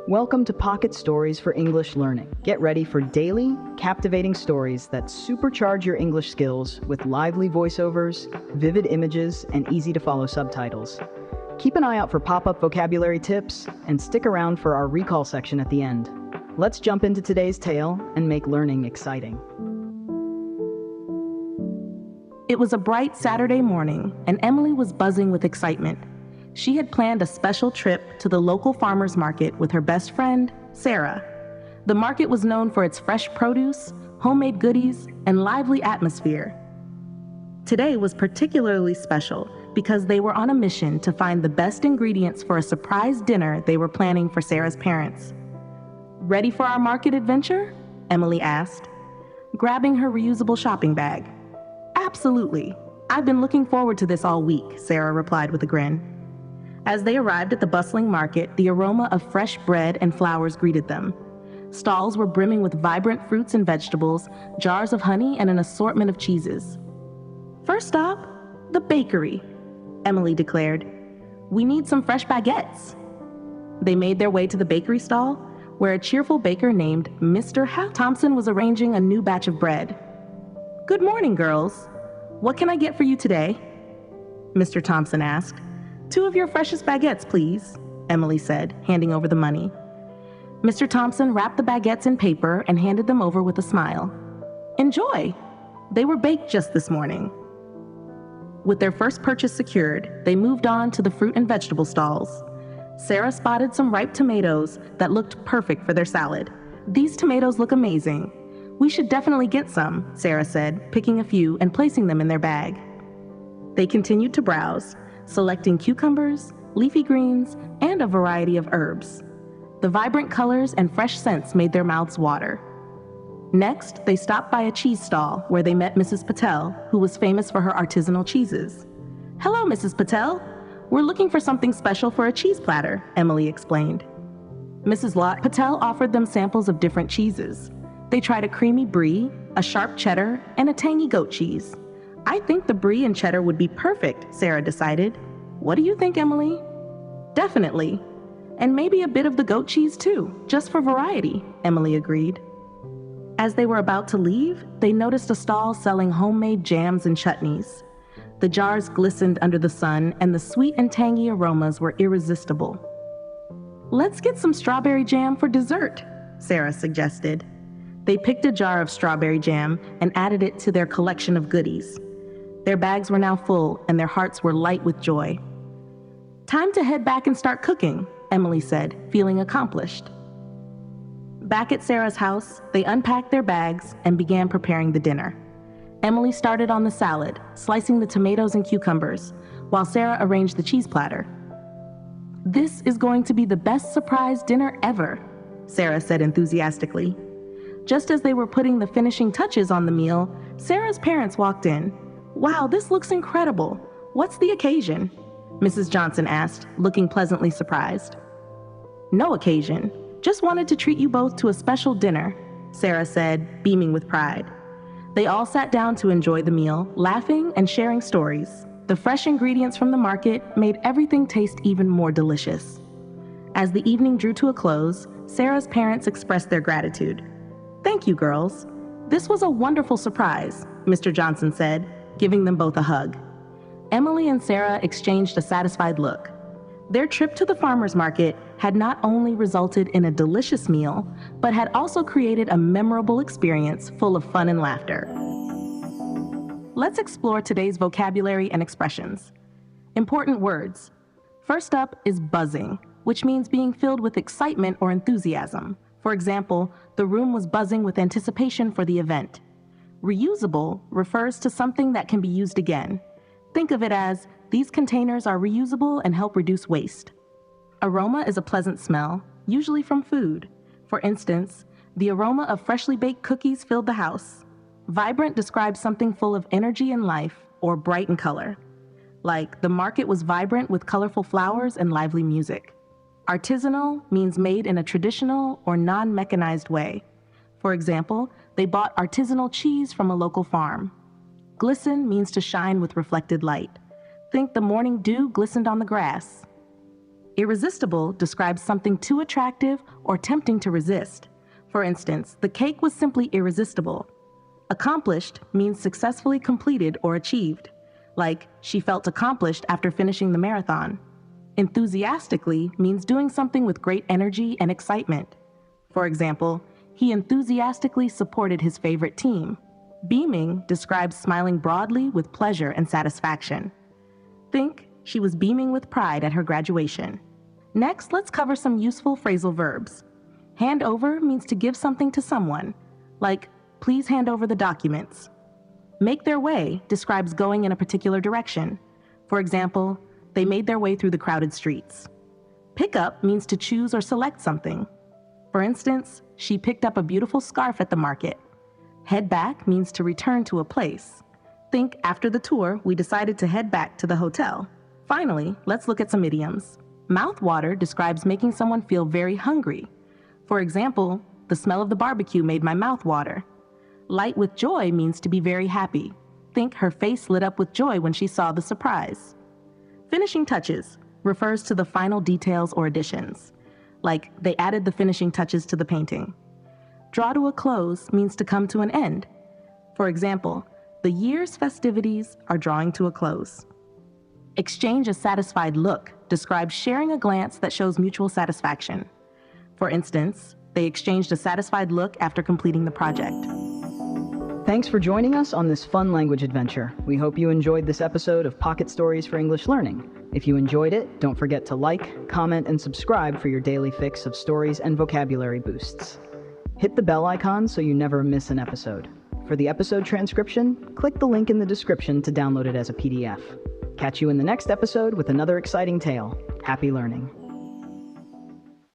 Welcome to Pocket Stories for English Learning. Get ready for daily, captivating stories that supercharge your English skills with lively voiceovers, vivid images, and easy-to-follow subtitles. Keep an eye out for pop-up vocabulary tips and stick around for our recall section at the end. Let's jump into today's tale and make learning exciting. It was a bright Saturday morning, and Emily was buzzing with excitement. She had planned a special trip to the local farmer's market with her best friend, Sarah. The market was known for its fresh produce, homemade goodies, and lively atmosphere. Today was particularly special because they were on a mission to find the best ingredients for a surprise dinner they were planning for Sarah's parents. "Ready for our market adventure?" Emily asked, grabbing her reusable shopping bag. "Absolutely. I've been looking forward to this all week," Sarah replied with a grin. As they arrived at the bustling market, the aroma of fresh bread and flowers greeted them. Stalls were brimming with vibrant fruits and vegetables, jars of honey, and an assortment of cheeses. "First stop, the bakery," Emily declared. "We need some fresh baguettes." They made their way to the bakery stall, where a cheerful baker named Mr. Thompson was arranging a new batch of bread. "Good morning, girls. What can I get for you today?" Mr. Thompson asked. "2 of your freshest baguettes, please," Emily said, handing over the money. Mr. Thompson wrapped the baguettes in paper and handed them over with a smile. "Enjoy! They were baked just this morning." With their first purchase secured, they moved on to the fruit and vegetable stalls. Sarah spotted some ripe tomatoes that looked perfect for their salad. "These tomatoes look amazing. We should definitely get some," Sarah said, picking a few and placing them in their bag. They continued to browse, selecting cucumbers, leafy greens, and a variety of herbs. The vibrant colors and fresh scents made their mouths water. Next, they stopped by a cheese stall where they met Mrs. Patel, who was famous for her artisanal cheeses. "Hello, Mrs. Patel. We're looking for something special for a cheese platter," Emily explained. Mrs. Patel offered them samples of different cheeses. They tried a creamy brie, a sharp cheddar, and a tangy goat cheese. "I think the brie and cheddar would be perfect," Sarah decided. "What do you think, Emily?" "Definitely. And maybe a bit of the goat cheese too, just for variety," Emily agreed. As they were about to leave, they noticed a stall selling homemade jams and chutneys. The jars glistened under the sun, and the sweet and tangy aromas were irresistible. "Let's get some strawberry jam for dessert," Sarah suggested. They picked a jar of strawberry jam and added it to their collection of goodies. Their bags were now full, and their hearts were light with joy. "Time to head back and start cooking," Emily said, feeling accomplished. Back at Sarah's house, they unpacked their bags and began preparing the dinner. Emily started on the salad, slicing the tomatoes and cucumbers, while Sarah arranged the cheese platter. "This is going to be the best surprise dinner ever," Sarah said enthusiastically. Just as they were putting the finishing touches on the meal, Sarah's parents walked in. "Wow, this looks incredible. What's the occasion?" Mrs. Johnson asked, looking pleasantly surprised. "No occasion. Just wanted to treat you both to a special dinner," Sarah said, beaming with pride. They all sat down to enjoy the meal, laughing and sharing stories. The fresh ingredients from the market made everything taste even more delicious. As the evening drew to a close, Sarah's parents expressed their gratitude. "Thank you, girls. This was a wonderful surprise," Mr. Johnson said, giving them both a hug. Emily and Sarah exchanged a satisfied look. Their trip to the farmer's market had not only resulted in a delicious meal, but had also created a memorable experience full of fun and laughter. Let's explore today's vocabulary and expressions. Important words. First up is buzzing, which means being filled with excitement or enthusiasm. For example, the room was buzzing with anticipation for the event. Reusable refers to something that can be used again. Think of it as, these containers are reusable and help reduce waste. Aroma is a pleasant smell, usually from food. For instance, the aroma of freshly baked cookies filled the house. Vibrant describes something full of energy and life, or bright in color. Like, the market was vibrant with colorful flowers and lively music. Artisanal means made in a traditional or non-mechanized way. For example, they bought artisanal cheese from a local farm. Glisten means to shine with reflected light. Think the morning dew glistened on the grass. Irresistible describes something too attractive or tempting to resist. For instance, the cake was simply irresistible. Accomplished means successfully completed or achieved, like she felt accomplished after finishing the marathon. Enthusiastically means doing something with great energy and excitement. For example, he enthusiastically supported his favorite team. Beaming describes smiling broadly with pleasure and satisfaction. Think, she was beaming with pride at her graduation. Next, let's cover some useful phrasal verbs. Hand over means to give something to someone, like, please hand over the documents. Make their way describes going in a particular direction. For example, they made their way through the crowded streets. Pick up means to choose or select something. For instance, she picked up a beautiful scarf at the market. Head back means to return to a place. Think, after the tour, we decided to head back to the hotel. Finally, let's look at some idioms. Mouth water describes making someone feel very hungry. For example, the smell of the barbecue made my mouth water. Light with joy means to be very happy. Think, her face lit up with joy when she saw the surprise. Finishing touches refers to the final details or additions, like they added the finishing touches to the painting. Draw to a close means to come to an end. For example, the year's festivities are drawing to a close. Exchange a satisfied look describes sharing a glance that shows mutual satisfaction. For instance, they exchanged a satisfied look after completing the project. Thanks for joining us on this fun language adventure. We hope you enjoyed this episode of Pocket Stories for English Learning. If you enjoyed it, don't forget to like, comment, and subscribe for your daily fix of stories and vocabulary boosts. Hit the bell icon so you never miss an episode. For the episode transcription, click the link in the description to download it as a PDF. Catch you in the next episode with another exciting tale. Happy learning.